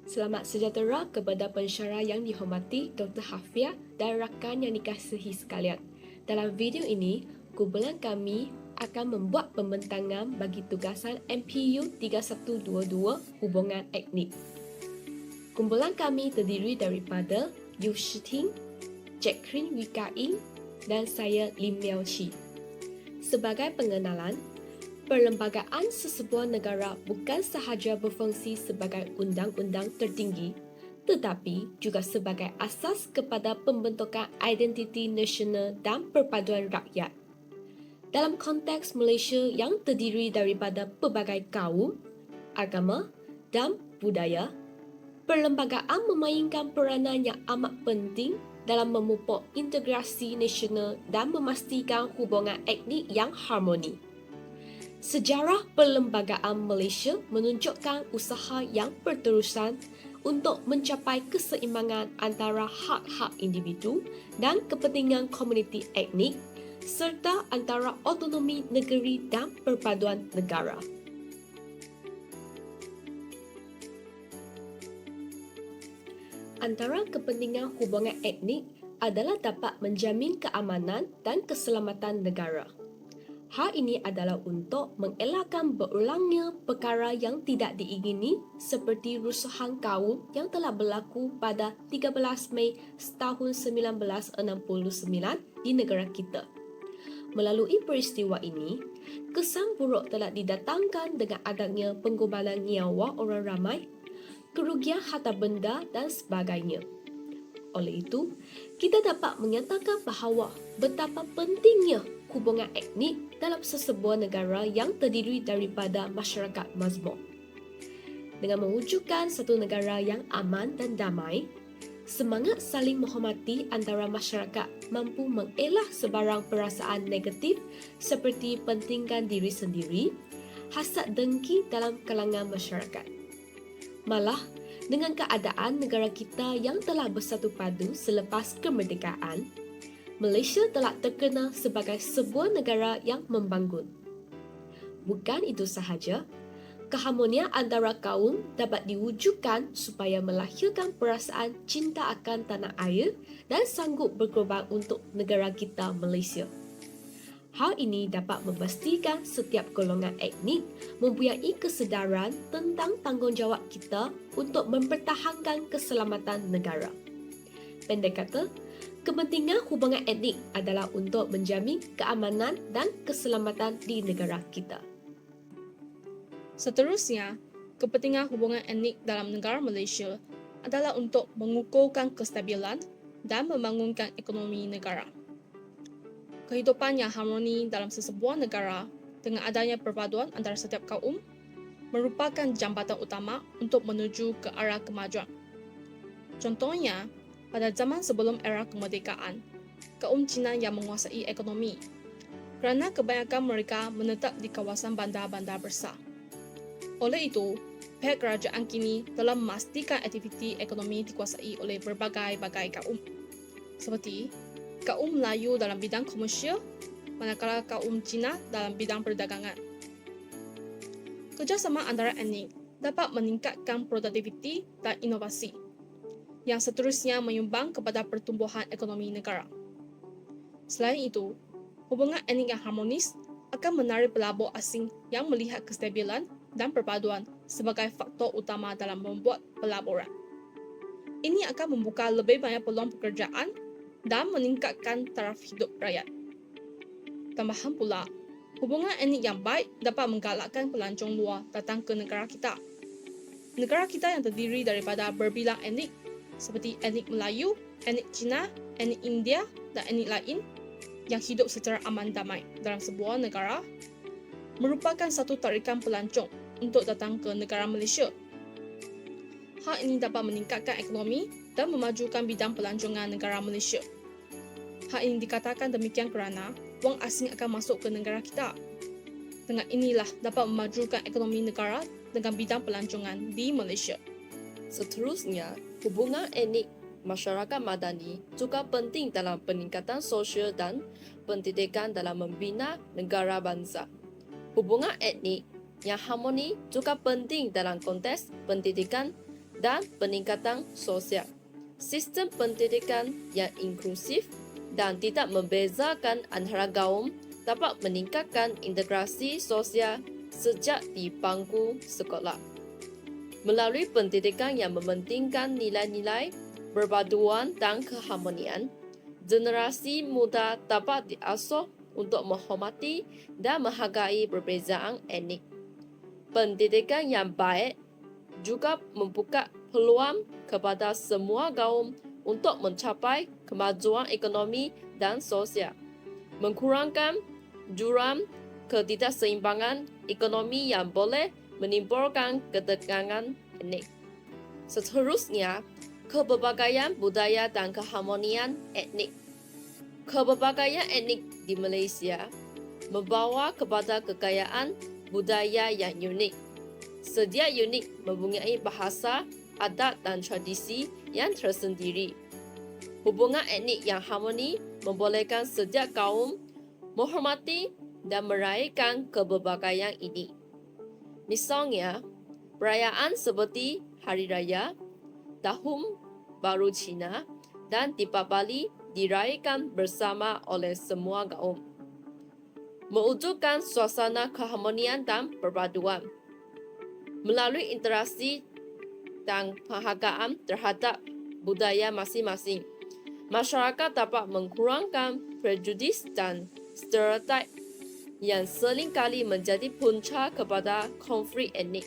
Selamat sejahtera kepada pensyarah yang dihormati Dr. Hafia dan rakan yang dikasihi sekalian. Dalam video ini, kumpulan kami akan membuat pembentangan bagi tugasan MPU 3122 Hubungan Etnik. Kumpulan kami terdiri daripada Yu Shiting, Jacqueline Wikaing dan saya Lim Miao Chi. Sebagai pengenalan, perlembagaan sesebuah negara bukan sahaja berfungsi sebagai undang-undang tertinggi, tetapi juga sebagai asas kepada pembentukan identiti nasional dan perpaduan rakyat. Dalam konteks Malaysia yang terdiri daripada pelbagai kaum, agama dan budaya, perlembagaan memainkan peranan yang amat penting dalam memupuk integrasi nasional dan memastikan hubungan etnik yang harmoni. Sejarah perlembagaan Malaysia menunjukkan usaha yang berterusan untuk mencapai keseimbangan antara hak-hak individu dan kepentingan komuniti etnik serta antara autonomi negeri dan perpaduan negara. Antara kepentingan hubungan etnik adalah dapat menjamin keamanan dan keselamatan negara. Hal ini adalah untuk mengelakkan berulangnya perkara yang tidak diingini seperti rusuhan kaum yang telah berlaku pada 13 Mei tahun 1969 di negara kita. Melalui peristiwa ini, kesan buruk telah didatangkan dengan adanya pengorbanan nyawa orang ramai, kerugian harta benda dan sebagainya. Oleh itu, kita dapat menyatakan bahawa betapa pentingnya hubungan etnik dalam sesebuah negara yang terdiri daripada masyarakat mazmum. Dengan mewujudkan satu negara yang aman dan damai, semangat saling menghormati antara masyarakat mampu mengelah sebarang perasaan negatif seperti pentingkan diri sendiri, hasad dengki dalam kalangan masyarakat. Malah, dengan keadaan negara kita yang telah bersatu padu selepas kemerdekaan, Malaysia telah terkenal sebagai sebuah negara yang membangun. Bukan itu sahaja, keharmonian antara kaum dapat diwujudkan supaya melahirkan perasaan cinta akan tanah air dan sanggup berkorban untuk negara kita Malaysia. Hal ini dapat memastikan setiap golongan etnik mempunyai kesedaran tentang tanggungjawab kita untuk mempertahankan keselamatan negara. Pendek kata, kepentingan hubungan etnik adalah untuk menjamin keamanan dan keselamatan di negara kita. Seterusnya, kepentingan hubungan etnik dalam negara Malaysia adalah untuk mengukuhkan kestabilan dan membangunkan ekonomi negara. Kehidupan yang harmoni dalam sesebuah negara dengan adanya perpaduan antara setiap kaum merupakan jambatan utama untuk menuju ke arah kemajuan. Contohnya, pada zaman sebelum era kemerdekaan, kaum Cina yang menguasai ekonomi kerana kebanyakan mereka menetap di kawasan bandar-bandar besar. Oleh itu, pihak kerajaan kini telah memastikan aktiviti ekonomi dikuasai oleh berbagai-bagai kaum, seperti kaum Melayu dalam bidang komersial, manakala kaum Cina dalam bidang perdagangan. Kerjasama antara etnik dapat meningkatkan produktiviti dan inovasi, yang seterusnya menyumbang kepada pertumbuhan ekonomi negara. Selain itu, hubungan etnik yang harmonis akan menarik pelabur asing yang melihat kestabilan dan perpaduan sebagai faktor utama dalam membuat pelaburan. Ini akan membuka lebih banyak peluang pekerjaan dan meningkatkan taraf hidup rakyat. Tambahan pula, hubungan etnik yang baik dapat menggalakkan pelancong luar datang ke negara kita. Negara kita yang terdiri daripada berbilang etnik seperti etnik Melayu, etnik Cina, etnik India dan etnik lain yang hidup secara aman damai dalam sebuah negara merupakan satu tarikan pelancong untuk datang ke negara Malaysia. Hal ini dapat meningkatkan ekonomi dan memajukan bidang pelancongan negara Malaysia. Hal ini dikatakan demikian kerana wang asing akan masuk ke negara kita. Dengan inilah dapat memajukan ekonomi negara dengan bidang pelancongan di Malaysia. Seterusnya, hubungan etnik masyarakat madani juga penting dalam peningkatan sosial dan pendidikan dalam membina negara bangsa. Hubungan etnik yang harmoni juga penting dalam konteks pendidikan dan peningkatan sosial. Sistem pendidikan yang inklusif dan tidak membezakan antara kaum dapat meningkatkan integrasi sosial sejak di bangku sekolah. Melalui pendidikan yang mementingkan nilai-nilai, perpaduan dan keharmonian, generasi muda dapat diasuh untuk menghormati dan menghargai perbezaan etnik. Pendidikan yang baik juga membuka peluang kepada semua kaum untuk mencapai kemajuan ekonomi dan sosial, mengurangkan jurang ketidakseimbangan ekonomi yang boleh menimbulkan ketegangan etnik. Seterusnya, kepelbagaian budaya dan keharmonian etnik. Kepelbagaian etnik di Malaysia membawa kepada kekayaan budaya yang unik. Setiap unit mempunyai bahasa, adat dan tradisi yang tersendiri. Hubungan etnik yang harmoni membolehkan setiap kaum menghormati dan meraihkan kepelbagaian ini. Misalnya, perayaan seperti Hari Raya, Tahun Baru Cina dan Deepavali diraihkan bersama oleh semua kaum, mewujudkan suasana keharmonian dan perpaduan. Melalui interaksi dan penghargaan terhadap budaya masing-masing, masyarakat dapat mengurangkan prejudis dan stereotip yang seringkali menjadi punca kepada konflik etnik.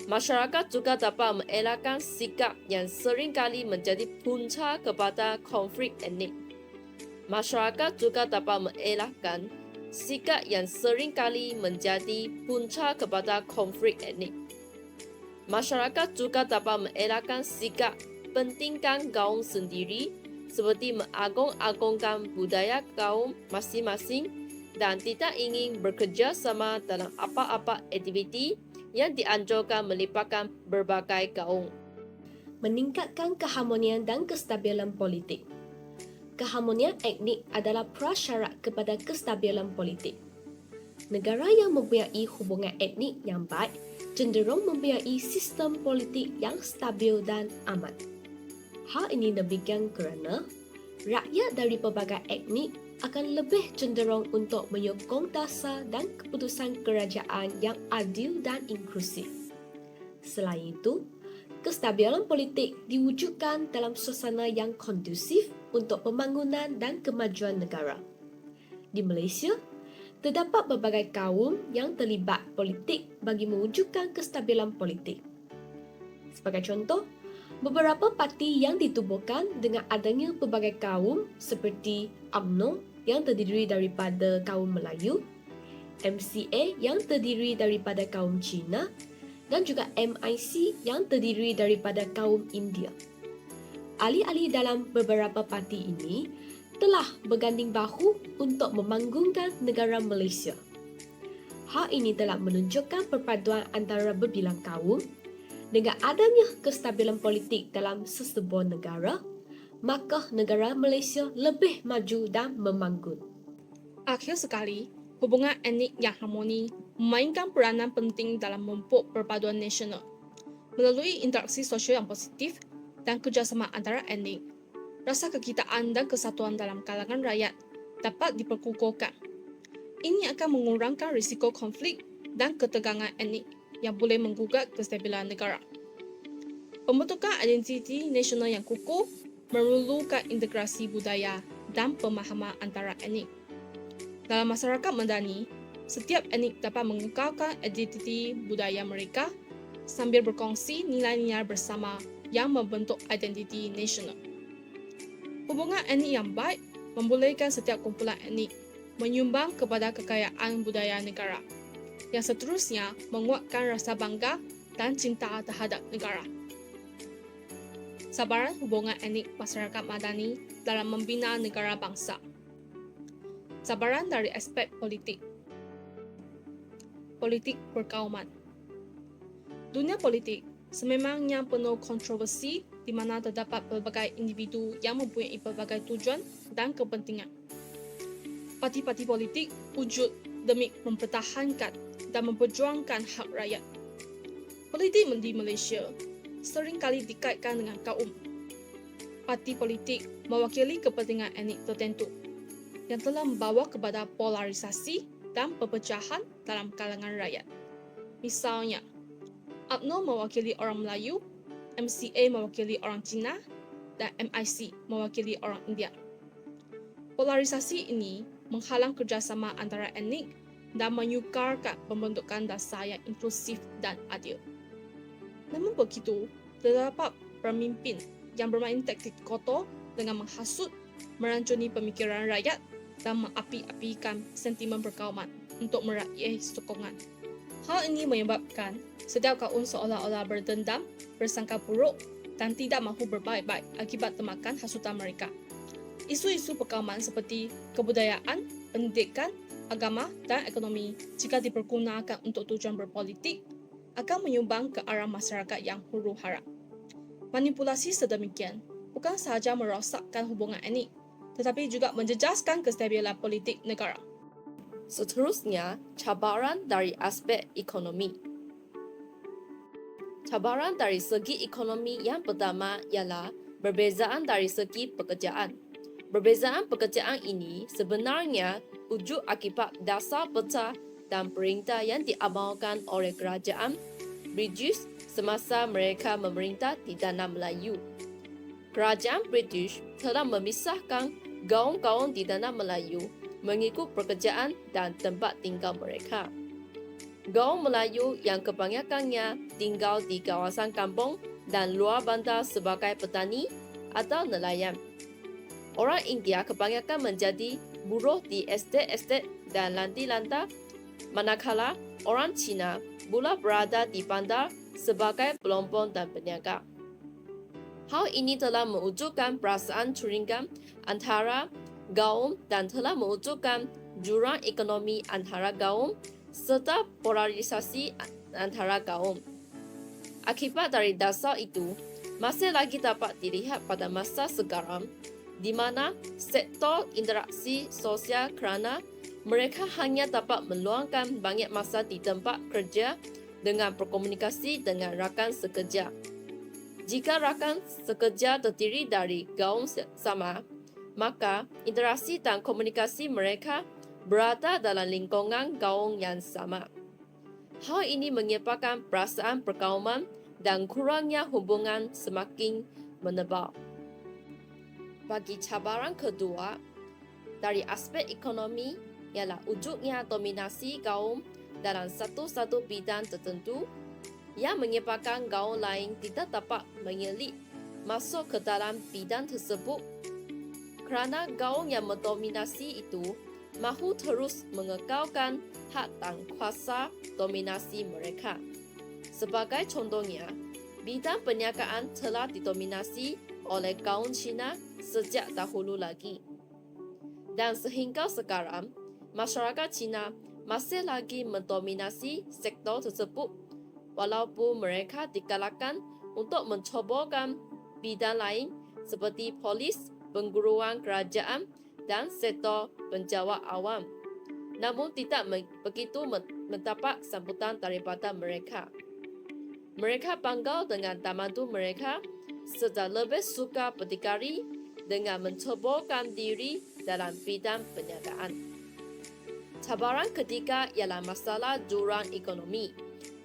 Masyarakat juga dapat mengelakkan sikap yang seringkali menjadi punca kepada konflik etnik. Masyarakat juga dapat mengelakkan sikap yang seringkali menjadi punca kepada konflik etnik. Masyarakat juga dapat mengelakkan sikap pentingkan kaum sendiri seperti mengagung-agungkan budaya kaum masing-masing dan tidak ingin bekerja sama dalam apa-apa aktiviti yang dianjurkan melibatkan berbagai kaum. Meningkatkan keharmonian dan kestabilan politik. Keharmonian etnik adalah prasyarat kepada kestabilan politik. Negara yang mempunyai hubungan etnik yang baik cenderung mempunyai sistem politik yang stabil dan aman. Hal ini demikian kerana rakyat dari pelbagai etnik akan lebih cenderung untuk menyokong dasar dan keputusan kerajaan yang adil dan inklusif. Selain itu, kestabilan politik diwujudkan dalam suasana yang kondusif untuk pembangunan dan kemajuan negara. Di Malaysia, terdapat berbagai kaum yang terlibat politik bagi mewujudkan kestabilan politik. Sebagai contoh, beberapa parti yang ditubuhkan dengan adanya pelbagai kaum seperti UMNO yang terdiri daripada kaum Melayu, MCA yang terdiri daripada kaum Cina dan juga MIC yang terdiri daripada kaum India. Ahli-ahli dalam beberapa parti ini telah berganding bahu untuk memanggungkan negara Malaysia. Hal ini telah menunjukkan perpaduan antara berbilang kaum. Dengan adanya kestabilan politik dalam sesebuah negara, maka negara Malaysia lebih maju dan memanggun. Akhir sekali, hubungan etnik yang harmoni memainkan peranan penting dalam memupuk perpaduan nasional. Melalui interaksi sosial yang positif dan kerjasama antara etnik, rasa kekitaan dan kesatuan dalam kalangan rakyat dapat diperkukuhkan. Ini akan mengurangkan risiko konflik dan ketegangan etnik yang boleh menggugat kestabilan negara. Pembentukan identiti nasional yang kukuh memerlukan integrasi budaya dan pemahaman antara etnik. Dalam masyarakat madani, setiap etnik dapat mengekalkan identiti budaya mereka sambil berkongsi nilai-nilai bersama yang membentuk identiti nasional. Hubungan etnik yang baik membolehkan setiap kumpulan etnik menyumbang kepada kekayaan budaya negara, yang seterusnya menguatkan rasa bangga dan cinta terhadap negara. Sabaran hubungan etnik masyarakat madani dalam membina negara bangsa. Sabaran dari aspek politik. Politik perkauman. Dunia politik sememangnya penuh kontroversi di mana terdapat pelbagai individu yang mempunyai pelbagai tujuan dan kepentingan. Parti-parti politik wujud demi mempertahankan dan memperjuangkan hak rakyat. Politik di Malaysia seringkali dikaitkan dengan kaum. Parti politik mewakili kepentingan etnik tertentu yang telah membawa kepada polarisasi dan perpecahan dalam kalangan rakyat. Misalnya, UMNO mewakili orang Melayu, MCA mewakili orang Cina, dan MIC mewakili orang India. Polarisasi ini menghalang kerjasama antara etnik dan menyukarkan pembentukan dasar yang inklusif dan adil. Namun begitu, terdapat pemimpin yang bermain taktik kotor dengan menghasut, merancuni pemikiran rakyat dan mengapi-apikan sentimen perkauman untuk meraih sokongan. Hal ini menyebabkan setiap kaum seolah-olah berdendam, bersangka buruk dan tidak mahu berbaik-baik akibat temakan hasutan mereka. Isu-isu perkauman seperti kebudayaan, pendidikan, agama dan ekonomi jika dipergunakan untuk tujuan berpolitik akan menyumbang ke arah masyarakat yang huru-hara. Manipulasi sedemikian bukan sahaja merosakkan hubungan etnik, tetapi juga menjejaskan kestabilan politik negara. Seterusnya, cabaran dari aspek ekonomi. Cabaran dari segi ekonomi yang pertama ialah perbezaan dari segi pekerjaan. Perbezaan pekerjaan ini sebenarnya wujud akibat dasar pecah dan perintah yang diamalkan oleh kerajaan British semasa mereka memerintah di tanah Melayu. Kerajaan British telah memisahkan kaum-kaum di tanah Melayu mengikut pekerjaan dan tempat tinggal mereka. Kaum Melayu yang kebanyakannya tinggal di kawasan kampung dan luar bandar sebagai petani atau nelayan. Orang India kebanyakan menjadi buruh di estet-estet dan lantai-lantai, manakala orang Cina pula berada di bandar sebagai pelompong dan peniaga. Hal ini telah mewujudkan perasaan curiga antara kaum dan telah mewujudkan jurang ekonomi antara kaum serta polarisasi antara kaum. Akibat dari dasar itu, masih lagi dapat dilihat pada masa sekarang, di mana sektor interaksi sosial kerana mereka hanya dapat meluangkan banyak masa di tempat kerja dengan berkomunikasi dengan rakan sekerja. Jika rakan sekerja terdiri dari kaum sama, maka interaksi dan komunikasi mereka berada dalam lingkungan kaum yang sama. Hal ini menyebabkan perasaan perkauman dan kurangnya hubungan semakin menebal. Bagi cabaran kedua, dari aspek ekonomi ialah wujudnya dominasi kaum dalam satu-satu bidang tertentu yang menyebabkan kaum lain tidak dapat menyelit masuk ke dalam bidang tersebut kerana kaum yang mendominasi itu mahu terus mengekalkan hak dan kuasa dominasi mereka. Sebagai contohnya, bidang perniagaan telah didominasi oleh kaum Cina sejak dahulu lagi. Dan sehingga sekarang, masyarakat Cina masih lagi mendominasi sektor tersebut walaupun mereka digalakkan untuk mencobakan bidang lain seperti polis, pengguruan kerajaan dan sektor penjawat awam. Namun tidak begitu mendapat sambutan daripada mereka. Mereka bangga dengan tamadun mereka serta lebih suka berdikari dengan mencobakan diri dalam bidang perniagaan. Cabaran ketiga ialah masalah jurang ekonomi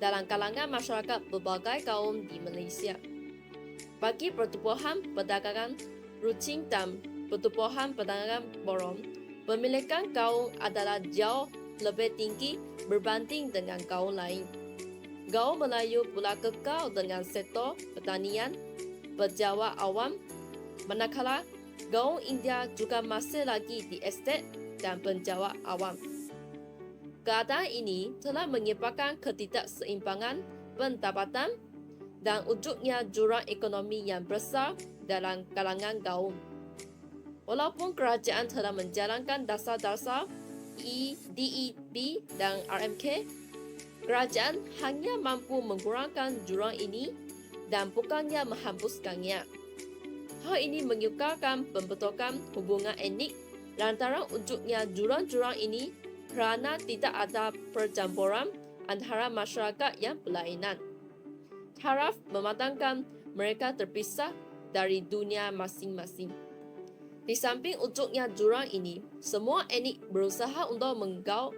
dalam kalangan masyarakat berbagai kaum di Malaysia. Bagi pertubuhan perdagangan rutin dan pertubuhan perdagangan borong, pemilikan kaum adalah jauh lebih tinggi berbanding dengan kaum lain. Kaum Melayu pula kekal dengan sektor pertanian, penjawat awam, manakala kaum India juga masih lagi di estet dan penjawat awam. Keadaan ini telah menyebabkan ketidakseimbangan pendapatan dan wujudnya jurang ekonomi yang besar dalam kalangan kaum. Walaupun kerajaan telah menjalankan dasar-dasar DEP dan RMK, kerajaan hanya mampu mengurangkan jurang ini dan bukannya menghapuskannya. Hal ini menyukarkan pembentukan hubungan etnik lantaran wujudnya jurang-jurang ini kerana tidak ada percampuran antara masyarakat yang berlainan. taraf mematangkan mereka terpisah dari dunia masing-masing. Di samping ujungnya jurang ini, semua etnik berusaha untuk menggauh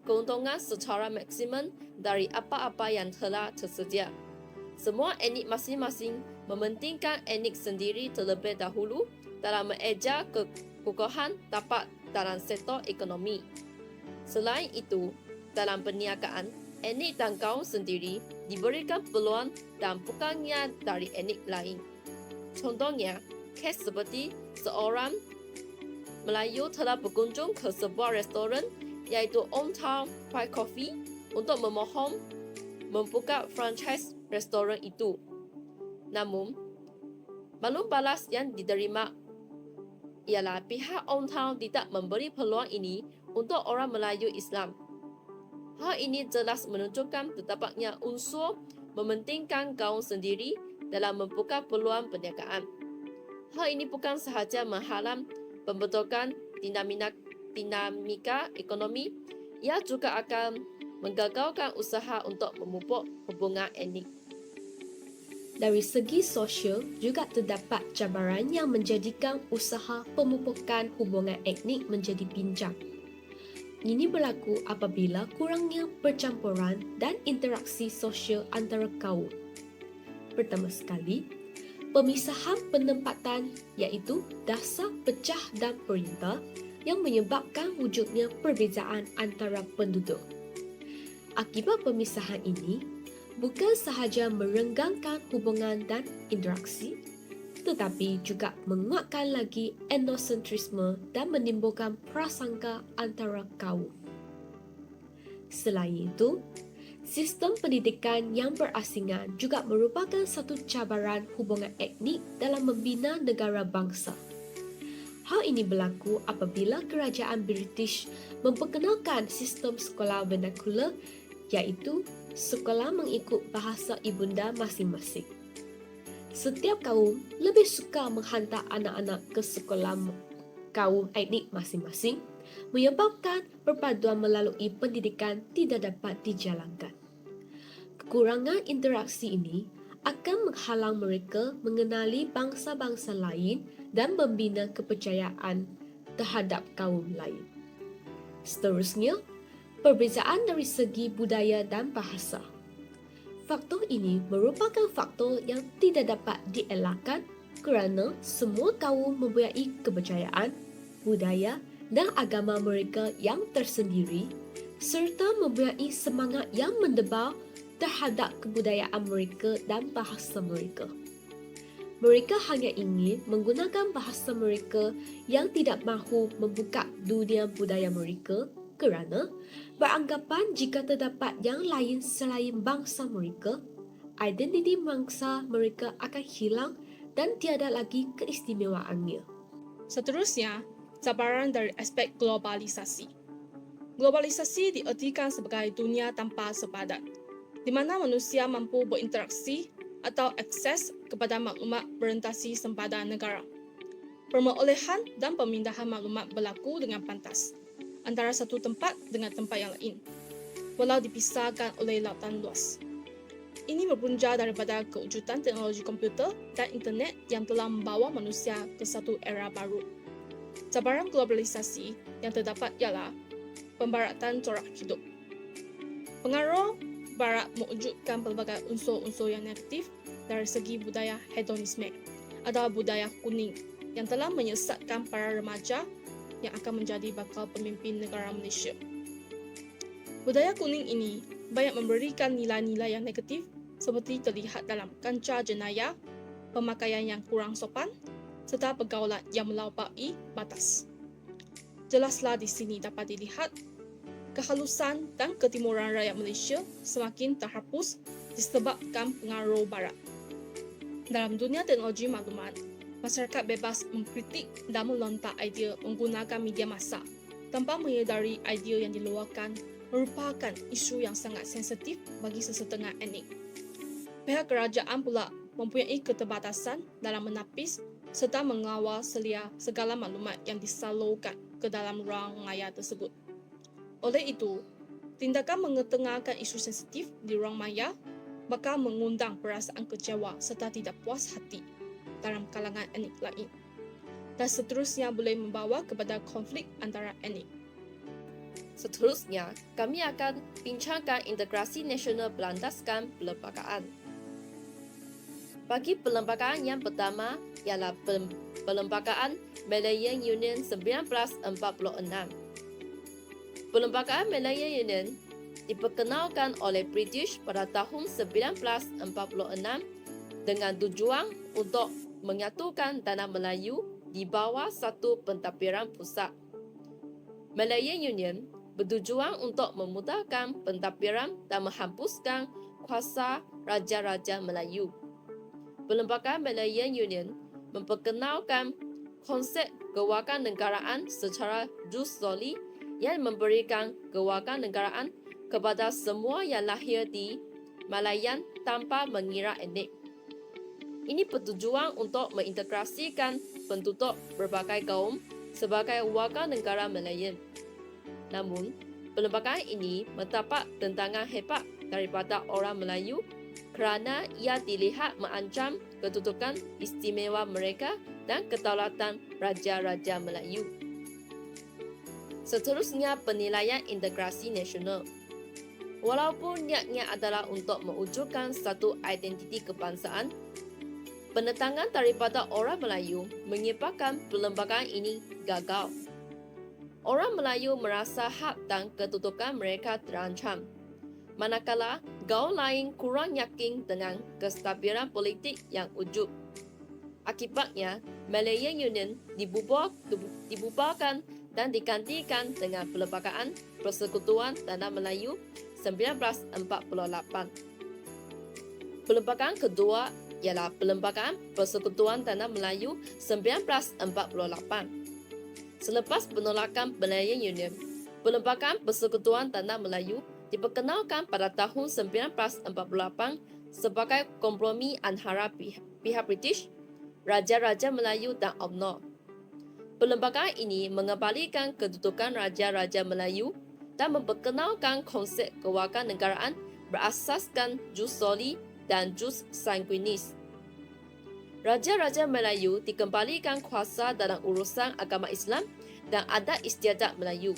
keuntungan secara maksimum dari apa-apa yang telah tersedia. Semua etnik masing-masing mementingkan etnik sendiri terlebih dahulu dalam mengejar kekokohan tapak dalam sektor ekonomi. Selain itu, dalam perniagaan, etnik dan kaum sendiri diberikan peluang dan bukannya dari etnik lain. Contohnya, kes seperti seorang Melayu telah berkunjung ke sebuah restoran yaitu Old Town Fried Coffee untuk memohon membuka franchise restoran itu. Namun, maklum balas yang diterima ialah pihak Old Town tidak memberi peluang ini untuk orang Melayu Islam. Hal ini jelas menunjukkan terdapat unsur mementingkan kaum sendiri dalam membuka peluang perniagaan. Hal ini bukan sahaja menghalang pembentukan dinamika ekonomi, ia juga akan menggagalkan usaha untuk memupuk hubungan etnik. Dari segi sosial, juga terdapat cabaran yang menjadikan usaha pemupukan hubungan etnik menjadi pincang. Ini berlaku apabila kurangnya percampuran dan interaksi sosial antara kaum. Pertama sekali, pemisahan penempatan iaitu dasar pecah dan perintah yang menyebabkan wujudnya perbezaan antara penduduk. Akibat pemisahan ini, bukan sahaja merenggangkan hubungan dan interaksi, tetapi juga menguatkan lagi etnosentrisme dan menimbulkan prasangka antara kaum. Selain itu, sistem pendidikan yang berasingan juga merupakan satu cabaran hubungan etnik dalam membina negara bangsa. Hal ini berlaku apabila kerajaan British memperkenalkan sistem sekolah vernacular iaitu sekolah mengikut bahasa ibunda masing-masing. Setiap kaum lebih suka menghantar anak-anak ke sekolah kaum etnik masing-masing, menyebabkan perpaduan melalui pendidikan tidak dapat dijalankan. Kekurangan interaksi ini akan menghalang mereka mengenali bangsa-bangsa lain dan membina kepercayaan terhadap kaum lain. Seterusnya, perbezaan dari segi budaya dan bahasa. Faktor ini merupakan faktor yang tidak dapat dielakkan kerana semua kaum mempunyai kepercayaan, budaya dan agama mereka yang tersendiri serta mempunyai semangat yang mendebar terhadap kebudayaan mereka dan bahasa mereka. Mereka hanya ingin menggunakan bahasa mereka yang tidak mahu membuka dunia budaya mereka kerana beranggapan jika terdapat yang lain selain bangsa mereka, identiti bangsa mereka akan hilang dan tiada lagi keistimewaannya. Seterusnya, cabaran dari aspek globalisasi. Globalisasi diartikan sebagai dunia tanpa sepadan, di mana manusia mampu berinteraksi atau akses kepada maklumat berorientasi sempadan negara. Perolehan dan pemindahan maklumat berlaku dengan pantas antara satu tempat dengan tempat yang lain, walau dipisahkan oleh lautan luas. Ini berpunca daripada kewujudan teknologi komputer dan internet yang telah membawa manusia ke satu era baru. Cabaran globalisasi yang terdapat ialah pembaratan corak hidup. Pengaruh Barat mewujudkan pelbagai unsur-unsur yang negatif dari segi budaya hedonisme atau budaya kuning yang telah menyesatkan para remaja yang akan menjadi bakal pemimpin negara Malaysia. Budaya kuning ini banyak memberikan nilai-nilai yang negatif seperti terlihat dalam kancah jenayah, pemakaian yang kurang sopan, serta pergaulan yang melampaui batas. Jelaslah di sini dapat dilihat kehalusan dan ketimuran rakyat Malaysia semakin terhapus disebabkan pengaruh Barat. Dalam dunia teknologi maklumat, masyarakat bebas mengkritik dan melontar idea menggunakan media massa tanpa menyedari idea yang diluahkan merupakan isu yang sangat sensitif bagi sesetengah etnik. Pihak kerajaan pula mempunyai keterbatasan dalam menapis serta mengawal selia segala maklumat yang disalurkan ke dalam ruang maya tersebut. Oleh itu, tindakan mengetengahkan isu sensitif di ruang maya bakal mengundang perasaan kecewa serta tidak puas hati dalam kalangan etnik lain, dan seterusnya boleh membawa kepada konflik antara etnik. Seterusnya, kami akan bincangkan integrasi nasional berlandaskan perlembagaan. Bagi perlembagaan yang pertama ialah perlembagaan Malayan Union 1946. Perlembagaan Malayan Union diperkenalkan oleh British pada tahun 1946 dengan tujuan untuk menyatukan tanah Melayu di bawah satu pentadbiran pusat. Malayan Union bertujuan untuk memudahkan pentadbiran dan menghapuskan kuasa raja-raja Melayu. Perlembagaan Malayan Union memperkenalkan konsep kewarganegaraan secara jus soli yang memberikan kewarganegaraan kepada semua yang lahir di Malayan tanpa mengira etnik. Ini bertujuan untuk mengintegrasikan penduduk berbagai kaum sebagai warga negara Malayan. Namun, perlembagaan ini mendapat tentangan hebat daripada orang Melayu kerana ia dilihat mengancam kedudukan istimewa mereka dan kedaulatan raja-raja Melayu. Seterusnya, penilaian integrasi nasional. Walaupun niatnya adalah untuk mewujudkan satu identiti kebangsaan, penentangan daripada orang Melayu menyebabkan perlembagaan ini gagal. Orang Melayu merasa hak dan kedudukan mereka terancam, manakala kaum lain kurang yakin dengan kestabilan politik yang wujud. Akibatnya, Malayan Union dibubarkan dan digantikan dengan Perlembagaan Persekutuan Tanah Melayu 1948. Perlembagaan kedua ialah Perlembagaan Persekutuan Tanah Melayu 1948. Selepas penolakan Malayan Union, Perlembagaan Persekutuan Tanah Melayu diperkenalkan pada tahun 1948 sebagai kompromi antara pihak British, Raja-Raja Melayu dan UMNO. Perlembagaan ini mengembalikan kedudukan Raja-Raja Melayu dan memperkenalkan konsep kewarganegaraan berasaskan jus soli dan jus sanguinis. Raja-Raja Melayu dikembalikan kuasa dalam urusan agama Islam dan adat istiadat Melayu.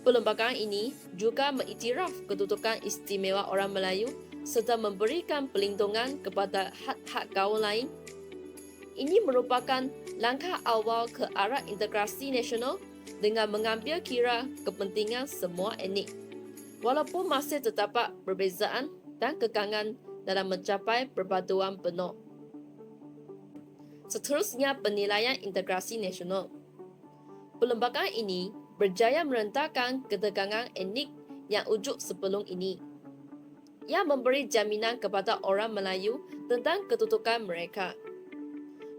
Perlembagaan ini juga mengiktiraf kedudukan istimewa orang Melayu serta memberikan perlindungan kepada hak-hak kaum lain. Ini merupakan langkah awal ke arah integrasi nasional dengan mengambil kira kepentingan semua etnik, walaupun masih terdapat perbezaan dan kekangan dalam mencapai perpaduan penuh. Seterusnya, penilaian integrasi nasional. Perlembagaan ini berjaya merentangkan ketegangan etnik yang wujud sebelum ini. Ia memberi jaminan kepada orang Melayu tentang kedudukan mereka.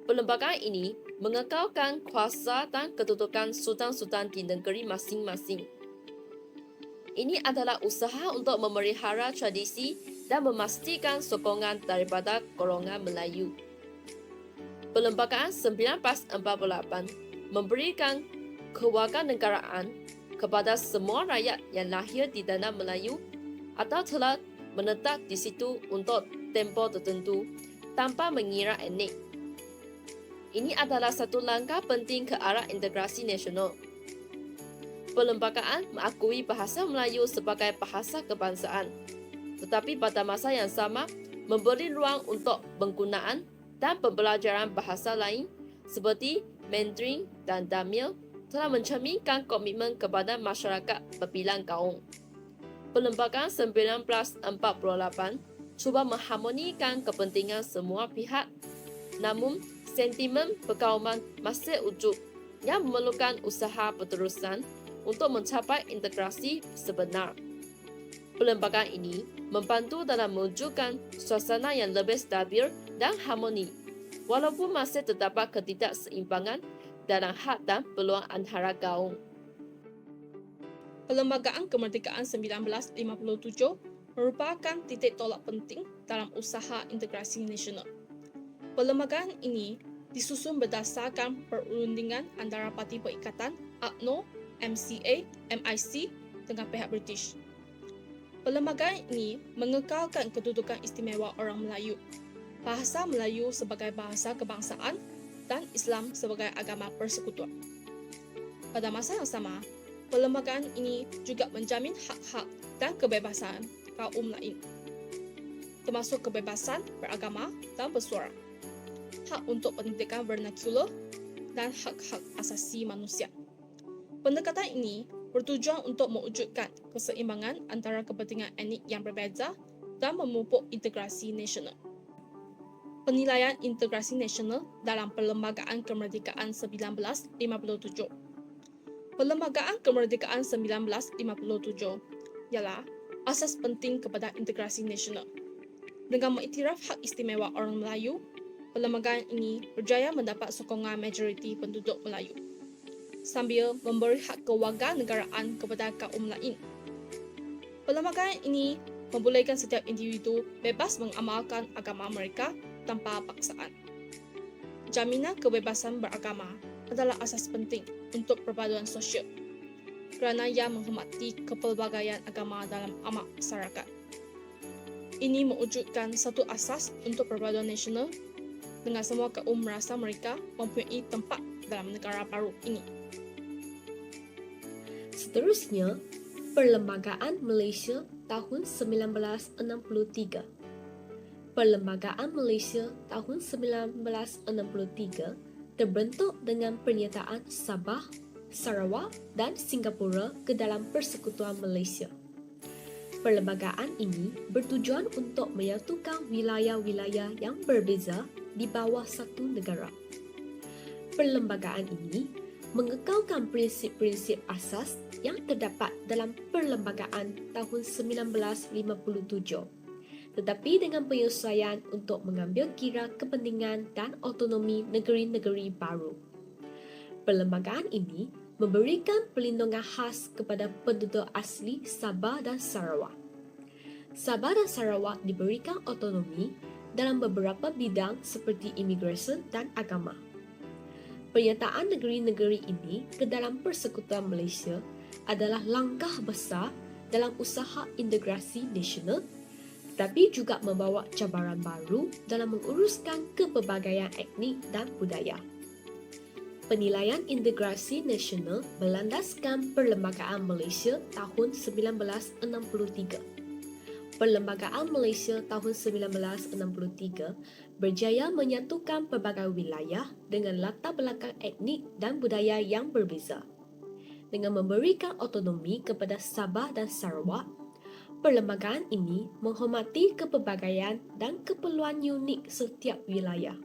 Perlembagaan ini mengekalkan kuasa dan kedudukan sultan-sultan di negeri masing-masing. Ini adalah usaha untuk memelihara tradisi dan memastikan sokongan daripada golongan Melayu. Perlembagaan 1948 memberikan kewarganegaraan kepada semua rakyat yang lahir di tanah Melayu atau telah menetap di situ untuk tempoh tertentu tanpa mengira etnik. Ini adalah satu langkah penting ke arah integrasi nasional. Perlembagaan mengakui bahasa Melayu sebagai bahasa kebangsaan, tetapi pada masa yang sama memberi ruang untuk penggunaan dan pembelajaran bahasa lain seperti Mandarin dan Tamil telah mencerminkan komitmen kepada masyarakat berbilang kaum. Perlembagaan 1948 cuba mengharmonikan kepentingan semua pihak, namun sentimen perkauman masih wujud yang memerlukan usaha berterusan untuk mencapai integrasi sebenar. Perlembagaan ini membantu dalam mewujudkan suasana yang lebih stabil dan harmoni, walaupun masih terdapat ketidakseimbangan dalam hak dan peluang antara kaum. Perlembagaan Kemerdekaan 1957 merupakan titik tolak penting dalam usaha integrasi nasional. Perlembagaan ini disusun berdasarkan perundingan antara Parti Perikatan, UMNO, MCA, MIC dengan pihak British. Perlembagaan ini mengekalkan kedudukan istimewa orang Melayu, bahasa Melayu sebagai bahasa kebangsaan dan Islam sebagai agama persekutuan. Pada masa yang sama, perlembagaan ini juga menjamin hak-hak dan kebebasan kaum lain, termasuk kebebasan beragama dan bersuara, hak untuk pendidikan vernakular, dan hak-hak asasi manusia. Pendekatan ini bertujuan untuk mewujudkan keseimbangan antara kepentingan etnik yang berbeza dan memupuk integrasi nasional. Penilaian integrasi nasional dalam Perlembagaan Kemerdekaan 1957. Perlembagaan Kemerdekaan 1957 ialah asas penting kepada integrasi nasional. Dengan mengiktiraf hak istimewa orang Melayu, perlembagaan ini berjaya mendapat sokongan majoriti penduduk Melayu, sambil memberi hak kewarganegaraan kepada kaum lain. Perlembagaan ini membolehkan setiap individu bebas mengamalkan agama mereka tanpa paksaan. Jaminan kebebasan beragama adalah asas penting untuk perpaduan sosial, kerana ia menghormati kepelbagaian agama dalam amat masyarakat. Ini mewujudkan satu asas untuk perpaduan nasional dengan semua kaum merasa mereka mempunyai tempat dalam negara baru ini. Seterusnya, Perlembagaan Malaysia tahun 1963. Perlembagaan Malaysia tahun 1963 terbentuk dengan pernyataan Sabah, Sarawak dan Singapura ke dalam Persekutuan Malaysia. Perlembagaan ini bertujuan untuk menyatukan wilayah-wilayah yang berbeza di bawah satu negara. Perlembagaan ini mengekalkan prinsip-prinsip asas yang terdapat dalam Perlembagaan tahun 1957, tetapi dengan penyesuaian untuk mengambil kira kepentingan dan autonomi negeri-negeri baru. Perlembagaan ini memberikan perlindungan khas kepada penduduk asli Sabah dan Sarawak. Sabah dan Sarawak diberikan autonomi dalam beberapa bidang seperti imigresen dan agama. Pernyataan negeri-negeri ini ke dalam Persekutuan Malaysia adalah langkah besar dalam usaha integrasi nasional, tetapi juga membawa cabaran baru dalam menguruskan kepelbagaian etnik dan budaya. Penilaian integrasi nasional berlandaskan Perlembagaan Malaysia tahun 1963. Perlembagaan Malaysia tahun 1963 berjaya menyatukan pelbagai wilayah dengan latar belakang etnik dan budaya yang berbeza. Dengan memberikan autonomi kepada Sabah dan Sarawak, perlembagaan ini menghormati kepelbagaian dan keperluan unik setiap wilayah.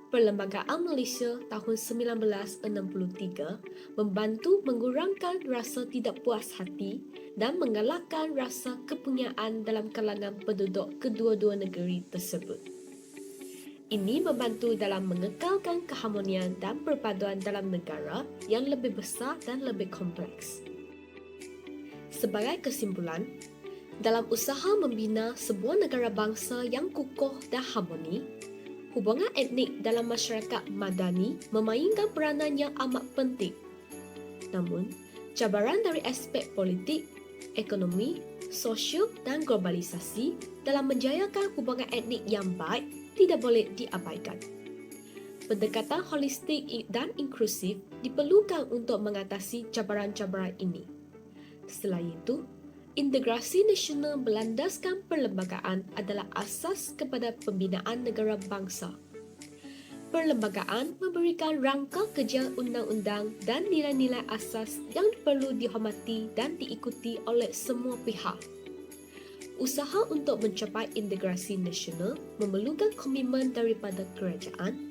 Perlembagaan Malaysia tahun 1963 membantu mengurangkan rasa tidak puas hati dan mengalahkan rasa kepunyaan dalam kalangan penduduk kedua-dua negeri tersebut. Ini membantu dalam mengekalkan keharmonian dan perpaduan dalam negara yang lebih besar dan lebih kompleks. Sebagai kesimpulan, dalam usaha membina sebuah negara bangsa yang kukuh dan harmoni, hubungan etnik dalam masyarakat madani memainkan peranan yang amat penting. Namun, cabaran dari aspek politik, ekonomi, sosial dan globalisasi dalam menjayakan hubungan etnik yang baik tidak boleh diabaikan. Pendekatan holistik dan inklusif diperlukan untuk mengatasi cabaran-cabaran ini. Selain itu, integrasi nasional berlandaskan perlembagaan adalah asas kepada pembinaan negara bangsa. Perlembagaan memberikan rangka kerja undang-undang dan nilai-nilai asas yang perlu dihormati dan diikuti oleh semua pihak. Usaha untuk mencapai integrasi nasional memerlukan komitmen daripada kerajaan,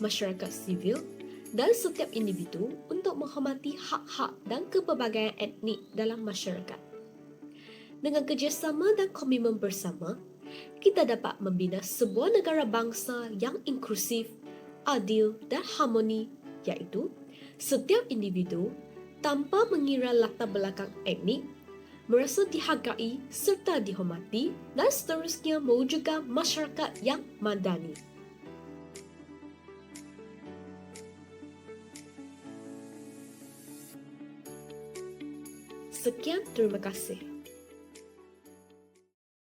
masyarakat sivil dan setiap individu untuk menghormati hak-hak dan kepelbagaian etnik dalam masyarakat. Dengan kerjasama dan komitmen bersama, kita dapat membina sebuah negara bangsa yang inklusif, adil dan harmoni, iaitu setiap individu tanpa mengira latar belakang etnik, merasa dihargai serta dihormati dan seterusnya mewujudkan masyarakat yang madani. Sekian, terima kasih.